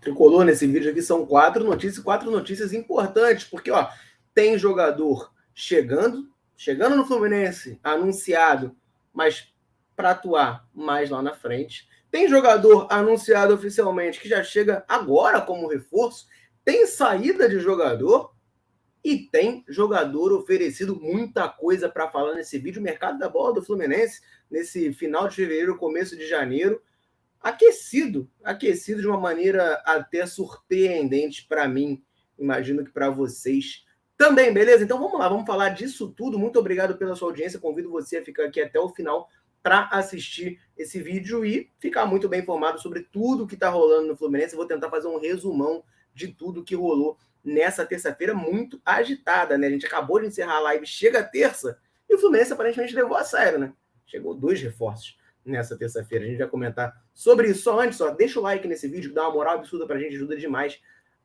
tricolor nesse vídeo aqui são 4 notícias importantes, porque ó, tem jogador chegando no Fluminense, anunciado, mas para atuar mais lá na frente. Tem jogador anunciado oficialmente que já chega agora como reforço, tem saída de jogador e tem jogador oferecido, muita coisa para falar nesse vídeo. O mercado da bola do Fluminense, nesse final de fevereiro, começo de janeiro, aquecido de uma maneira até surpreendente para mim, imagino que para vocês também, beleza? Então vamos lá, vamos falar disso tudo. Muito obrigado pela sua audiência, convido você a ficar aqui até o final para assistir esse vídeo e ficar muito bem informado sobre tudo que está rolando no Fluminense. Eu vou tentar fazer um resumão de tudo que rolou nessa terça-feira muito agitada, né? A gente acabou de encerrar a live, chega a terça, e o Fluminense aparentemente levou a sério, né? Chegou 2 reforços nessa terça-feira. A gente vai comentar sobre isso. Só antes, deixa o like nesse vídeo, dá uma moral absurda pra gente, ajuda demais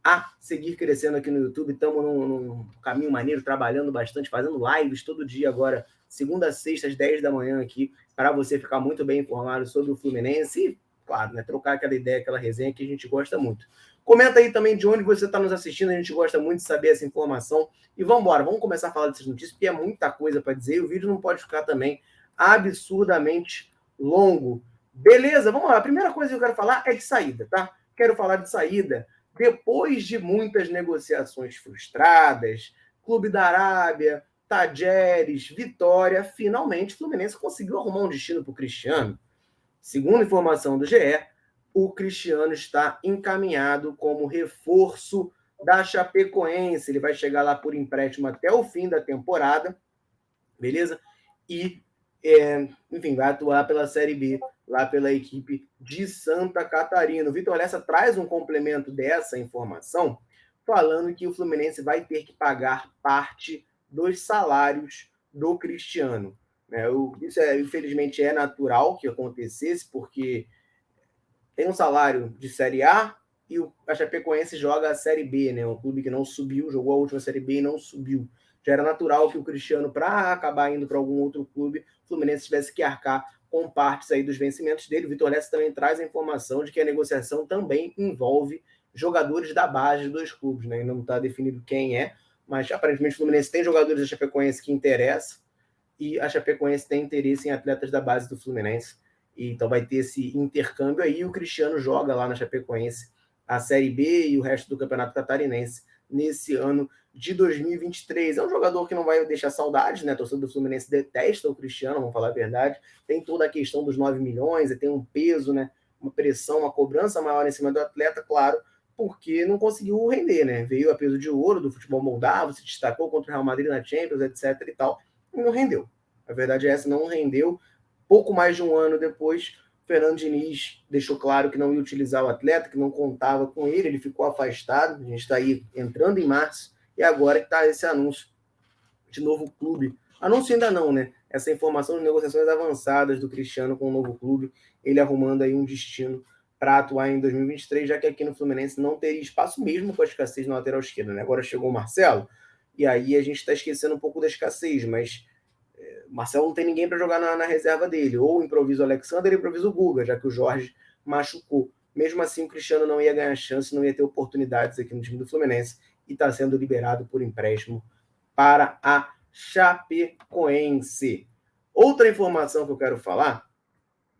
a seguir crescendo aqui no YouTube. Estamos num caminho maneiro, trabalhando bastante, fazendo lives todo dia agora, segunda a sexta, às 10 da manhã aqui, para você ficar muito bem informado sobre o Fluminense e, claro, né, trocar aquela ideia, aquela resenha que a gente gosta muito. Comenta aí também de onde você está nos assistindo, a gente gosta muito de saber essa informação. E vamos embora, vamos começar a falar dessas notícias, porque é muita coisa para dizer e o vídeo não pode ficar também absurdamente longo. Beleza, vamos lá. A primeira coisa que eu quero falar é de saída, tá? Quero falar de saída depois de muitas negociações frustradas, Clube da Arábia, Tajeres, Vitória, finalmente o Fluminense conseguiu arrumar um destino para o Cristiano. Segundo informação do GE, o Cristiano está encaminhado como reforço da Chapecoense. Ele vai chegar lá por empréstimo até o fim da temporada, beleza? E, enfim, vai atuar pela Série B, lá pela equipe de Santa Catarina. O Vitor Lessa traz um complemento dessa informação, falando que o Fluminense vai ter que pagar parte dos salários do Cristiano. Isso, infelizmente, é natural que acontecesse, porque tem um salário de Série A e a Chapecoense joga a Série B, né? Um clube que não subiu, jogou a última Série B e não subiu. Já era natural que o Cristiano, para acabar indo para algum outro clube, o Fluminense tivesse que arcar com partes aí dos vencimentos dele. O Vitor Lessa também traz a informação de que a negociação também envolve jogadores da base dos dois clubes, né? Ainda não está definido quem é, mas aparentemente o Fluminense tem jogadores da Chapecoense que interessam e a Chapecoense tem interesse em atletas da base do Fluminense. Então vai ter esse intercâmbio aí. O Cristiano joga lá na Chapecoense a Série B e o resto do Campeonato Catarinense nesse ano de 2023. É um jogador que não vai deixar saudades, né? A torcida do Fluminense detesta o Cristiano, vamos falar a verdade. Tem toda a questão dos 9 milhões, tem um peso, né? Uma pressão, uma cobrança maior em cima do atleta, claro, porque não conseguiu render, né? Veio a peso de ouro do futebol moldavo, se destacou contra o Real Madrid na Champions, etc. e tal, e não rendeu. A verdade é essa, não rendeu. Pouco mais de um ano depois, Fernando Diniz deixou claro que não ia utilizar o atleta, que não contava com ele ficou afastado. A gente está aí entrando em março e agora que está esse anúncio de novo clube. Anúncio ainda não, né? Essa informação de negociações avançadas do Cristiano com o novo clube, ele arrumando aí um destino para atuar em 2023, já que aqui no Fluminense não teria espaço mesmo com a escassez na lateral esquerda, né? Agora chegou o Marcelo, e aí a gente está esquecendo um pouco da escassez, mas Marcelo não tem ninguém para jogar na reserva dele. Ou improvisa o Alexander, ou improvisa o Guga, já que o Jorge machucou. Mesmo assim, o Cristiano não ia ganhar chance, não ia ter oportunidades aqui no time do Fluminense e está sendo liberado por empréstimo para a Chapecoense. Outra informação que eu quero falar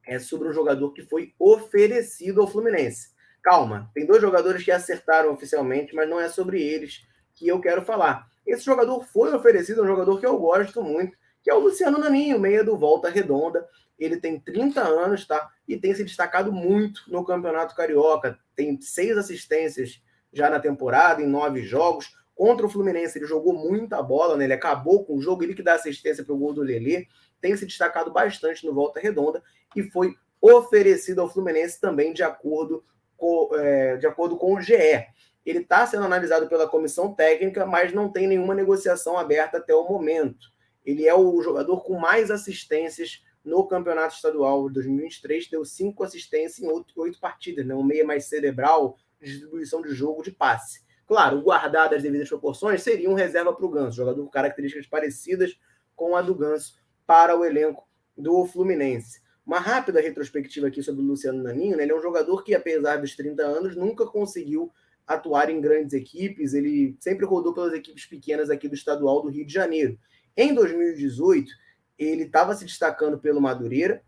é sobre um jogador que foi oferecido ao Fluminense. Calma, tem 2 jogadores que acertaram oficialmente, mas não é sobre eles que eu quero falar. Esse jogador foi oferecido, é um jogador que eu gosto muito, que é o Luciano Naninho, meia do Volta Redonda. Ele tem 30 anos, tá? E tem se destacado muito no Campeonato Carioca. Tem 6 assistências já na temporada, em 9 jogos. Contra o Fluminense, ele jogou muita bola, né? Ele acabou com o jogo, ele que dá assistência para o gol do Lelê. Tem se destacado bastante no Volta Redonda e foi oferecido ao Fluminense também de acordo com o GE. Ele está sendo analisado pela comissão técnica, mas não tem nenhuma negociação aberta até o momento. Ele é o jogador com mais assistências no Campeonato Estadual de 2023, deu 5 assistências em 8 partidas, né? Um meia mais cerebral, distribuição de jogo, de passe. Claro, guardado as devidas proporções, seria um reserva para o Ganso, jogador com características parecidas com a do Ganso para o elenco do Fluminense. Uma rápida retrospectiva aqui sobre o Luciano Naninho, né? Ele é um jogador que, apesar dos 30 anos, nunca conseguiu atuar em grandes equipes, ele sempre rodou pelas equipes pequenas aqui do estadual do Rio de Janeiro. Em 2018, ele estava se destacando pelo Madureira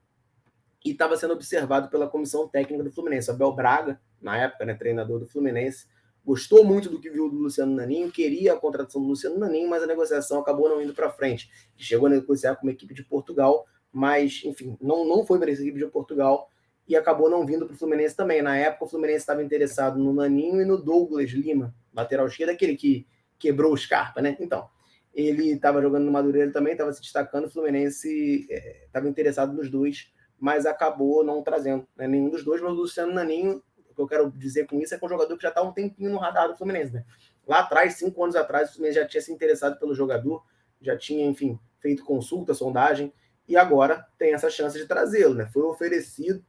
e estava sendo observado pela comissão técnica do Fluminense. Abel Braga, na época, né, treinador do Fluminense, gostou muito do que viu do Luciano Naninho, queria a contratação do Luciano Naninho, mas a negociação acabou não indo para frente. Chegou a negociar com uma equipe de Portugal, mas, enfim, não foi para essa equipe de Portugal e acabou não vindo para o Fluminense também. Na época, o Fluminense estava interessado no Naninho e no Douglas Lima, lateral esquerdo, aquele que quebrou o Scarpa, né? Então, ele estava jogando no Madureira também, estava se destacando, o Fluminense estava interessado nos dois, mas acabou não trazendo, né, nenhum dos dois. Mas o Luciano Naninho, o que eu quero dizer com isso é que é um jogador que já está há um tempinho no radar do Fluminense, né? Lá atrás, 5 anos atrás, o Fluminense já tinha se interessado pelo jogador, já tinha, enfim, feito consulta, sondagem, e agora tem essa chance de trazê-lo, né? Foi oferecido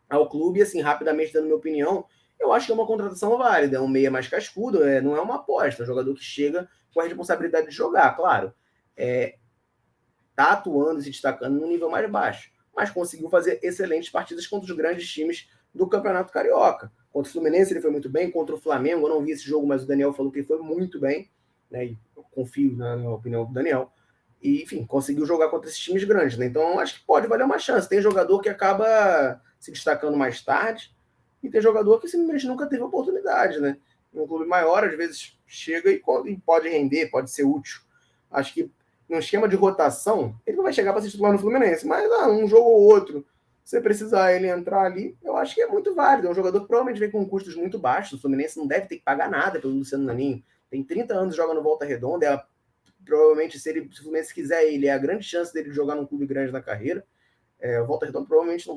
ao clube, e assim, rapidamente dando minha opinião, eu acho que é uma contratação válida, é um meia mais cascudo, não é uma aposta, é um jogador que chega com a responsabilidade de jogar, claro. Tá atuando e se destacando no nível mais baixo, mas conseguiu fazer excelentes partidas contra os grandes times do Campeonato Carioca. Contra o Fluminense ele foi muito bem, contra o Flamengo, eu não vi esse jogo, mas o Daniel falou que ele foi muito bem, né? E eu confio na opinião do Daniel. E, enfim, conseguiu jogar contra esses times grandes, né? Então, acho que pode valer uma chance. Tem jogador que acaba se destacando mais tarde e tem jogador que simplesmente nunca teve oportunidade, né? Em um clube maior, às vezes, chega e pode render, pode ser útil. Acho que num esquema de rotação, ele não vai chegar para ser titular no Fluminense, mas um jogo ou outro, se você precisar ele entrar ali, eu acho que é muito válido. É um jogador que provavelmente vem com custos muito baixos. O Fluminense não deve ter que pagar nada pelo Luciano Naninho. Tem 30 anos, joga no Volta Redonda, provavelmente, se o Fluminense quiser ele, é a grande chance dele jogar num clube grande na carreira. O Volta Redonda provavelmente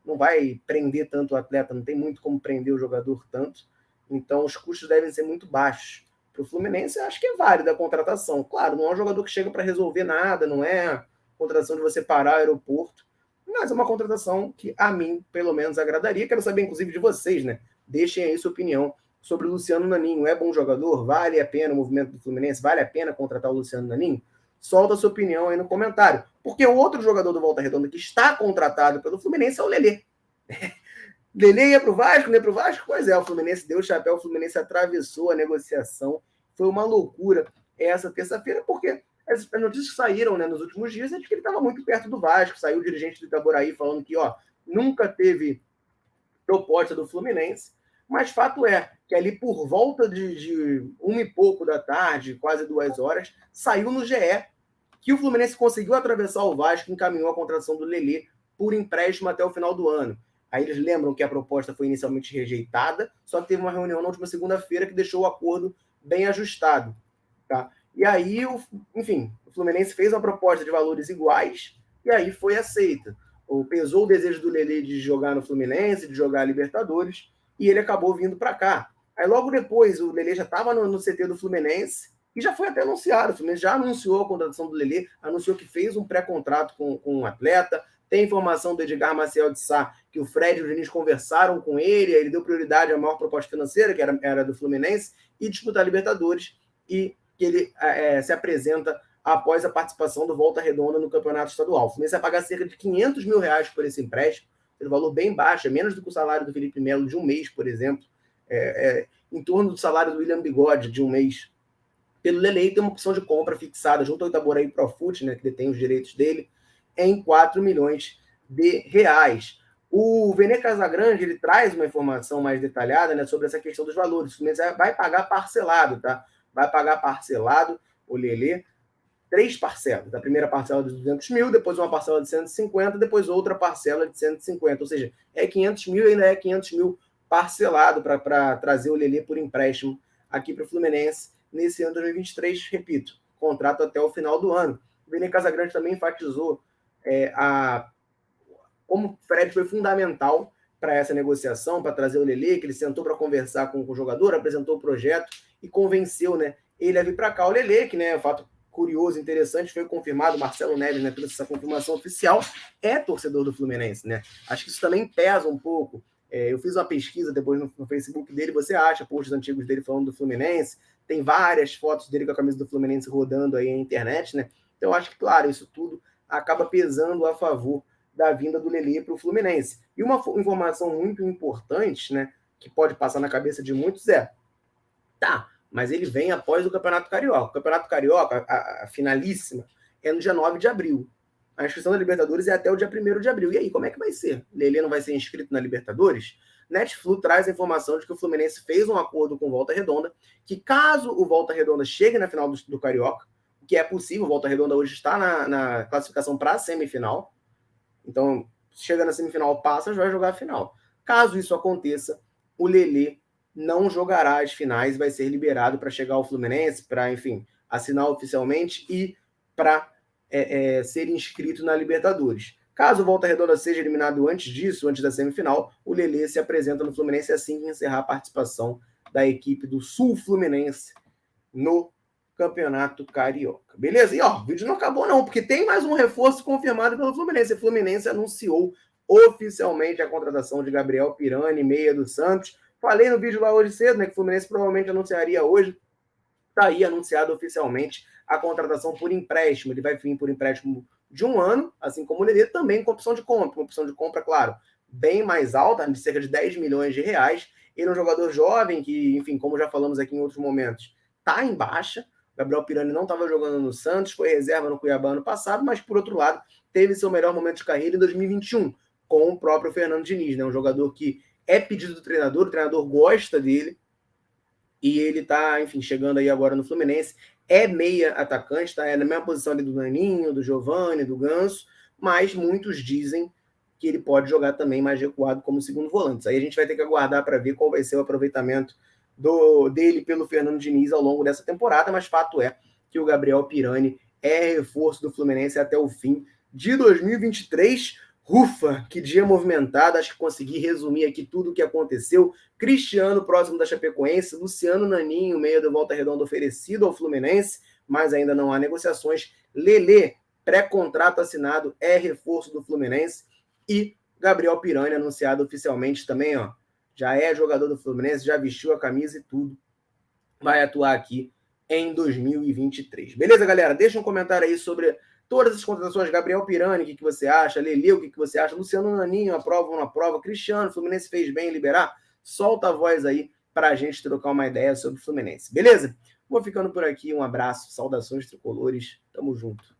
não vai prender tanto o atleta, não tem muito como prender o jogador tanto. Então, os custos devem ser muito baixos. Para o Fluminense, acho que é válida a contratação. Claro, não é um jogador que chega para resolver nada, não é contratação de você parar o aeroporto, mas é uma contratação que a mim, pelo menos, agradaria. Quero saber, inclusive, de vocês, né? Deixem aí sua opinião sobre o Luciano Naninho. É bom jogador? Vale a pena o movimento do Fluminense? Vale a pena contratar o Luciano Naninho? Solta a sua opinião aí no comentário. Porque o outro jogador do Volta Redonda que está contratado pelo Fluminense é o Lelê. Lelê ia para o Vasco, não ia para o Vasco? Pois é, o Fluminense deu o chapéu, o Fluminense atravessou a negociação. Foi uma loucura essa terça-feira, porque as notícias que saíram, né, nos últimos dias é de que ele estava muito perto do Vasco. Saiu o dirigente do Itaboraí falando que nunca teve proposta do Fluminense, mas fato é que ali por volta de 1 e pouco da tarde, quase 2 horas, saiu no GE que o Fluminense conseguiu atravessar o Vasco e encaminhou a contratação do Lelê por empréstimo até o final do ano. Aí eles lembram que a proposta foi inicialmente rejeitada, só que teve uma reunião na última segunda-feira que deixou o acordo bem ajustado. Tá? E aí, enfim, o Fluminense fez uma proposta de valores iguais e aí foi aceita. Pesou o desejo do Lelê de jogar no Fluminense, de jogar a Libertadores, e ele acabou vindo para cá. Aí logo depois, o Lelê já estava no CT do Fluminense e já foi até anunciado. O Fluminense já anunciou a contratação do Lelê, anunciou que fez um pré-contrato com um atleta. Tem informação do Edgar Maciel de Sá que o Fred e o Diniz conversaram com ele, ele deu prioridade à maior proposta financeira, que era do Fluminense, e disputar a Libertadores, e que ele se apresenta após a participação do Volta Redonda no Campeonato Estadual. O Fluminense vai pagar cerca de R$500 mil por esse empréstimo, um valor bem baixo, é menos do que o salário do Felipe Melo de um mês, por exemplo, em torno do salário do William Bigode de um mês. Pelo Lelê, tem uma opção de compra fixada junto ao Itaboraí Profut, né, que detém os direitos dele, em R$4 milhões. O Vene Casagrande, ele traz uma informação mais detalhada, né, sobre essa questão dos valores. O Fluminense vai pagar parcelado, tá? Vai pagar parcelado o Lelê, 3 parcelas. A primeira parcela de 200 mil, depois uma parcela de 150, depois outra parcela de 150. Ou seja, é 500 mil e ainda é 500 mil parcelado para trazer o Lelê por empréstimo aqui para o Fluminense nesse ano de 2023. Repito, contrato até o final do ano. O Vene Casagrande também enfatizou como o Fred foi fundamental para essa negociação, para trazer o Lelê, que ele sentou para conversar com o jogador, apresentou o projeto e convenceu, né, ele a vir para cá. O Lelê, que, né, fato curioso, interessante, foi confirmado, Marcelo Neves, né, trouxe essa confirmação oficial, é torcedor do Fluminense, né? Acho que isso também pesa um pouco. Eu fiz uma pesquisa depois no Facebook dele, você acha posts antigos dele falando do Fluminense, tem várias fotos dele com a camisa do Fluminense rodando aí na internet, né? Então, acho que, claro, isso tudo acaba pesando a favor da vinda do Lelê para o Fluminense. E uma informação muito importante, né, que pode passar na cabeça de muitos tá, mas ele vem após o Campeonato Carioca. O Campeonato Carioca, a finalíssima, é no dia 9 de abril. A inscrição da Libertadores é até o dia 1º de abril. E aí, como é que vai ser? Lelê não vai ser inscrito na Libertadores? Netflix traz a informação de que o Fluminense fez um acordo com o Volta Redonda, que caso o Volta Redonda chegue na final do Carioca, o que é possível, o Volta Redonda hoje está na classificação para a semifinal, então, chega na semifinal, passa, vai jogar a final. Caso isso aconteça, o Lelê não jogará as finais, vai ser liberado para chegar ao Fluminense, para, enfim, assinar oficialmente e para ser inscrito na Libertadores. Caso o Volta Redonda seja eliminado antes disso, antes da semifinal, o Lelê se apresenta no Fluminense assim que encerrar a participação da equipe do Sul Fluminense no Campeonato Carioca. Beleza? E ó, o vídeo não acabou não, porque tem mais um reforço confirmado pelo Fluminense. O Fluminense anunciou oficialmente a contratação de Gabriel Pirani, meia do Santos. Falei no vídeo lá hoje cedo, né, que o Fluminense provavelmente anunciaria hoje. Está aí anunciado oficialmente a contratação por empréstimo. Ele vai vir por empréstimo de 1 ano, assim como o Lelê, também com opção de compra. Uma opção de compra, claro, bem mais alta, de cerca de 10 milhões de reais. Ele é um jogador jovem que, enfim, como já falamos aqui em outros momentos, está em baixa. Gabriel Pirani não estava jogando no Santos, foi reserva no Cuiabá ano passado, mas, por outro lado, teve seu melhor momento de carreira em 2021, com o próprio Fernando Diniz, né? Um jogador que é pedido do treinador, o treinador gosta dele, e ele está, enfim, chegando aí agora no Fluminense. É meia atacante, está na mesma posição ali do Naninho, do Giovani, do Ganso, mas muitos dizem que ele pode jogar também mais recuado como segundo volante. Aí a gente vai ter que aguardar para ver qual vai ser o aproveitamento dele pelo Fernando Diniz ao longo dessa temporada, mas fato é que o Gabriel Pirani é reforço do Fluminense até o fim de 2023. Ufa, que dia movimentado, acho que consegui resumir aqui tudo o que aconteceu. Cristiano, próximo da Chapecoense, Luciano Naninho, meio do Volta Redonda oferecido ao Fluminense, mas ainda não há negociações. Lelê, pré-contrato assinado, é reforço do Fluminense. E Gabriel Pirani, anunciado oficialmente também, ó, já é jogador do Fluminense, já vestiu a camisa e tudo, vai atuar aqui em 2023. Beleza, galera? Deixa um comentário aí sobre todas as contratações. Gabriel Pirani, o que você acha? Lelê, o que você acha? Luciano Naninho, aprova ou não aprova? Cristiano, Fluminense fez bem em liberar? Solta a voz aí para a gente trocar uma ideia sobre o Fluminense. Beleza? Vou ficando por aqui. Um abraço, saudações tricolores. Tamo junto.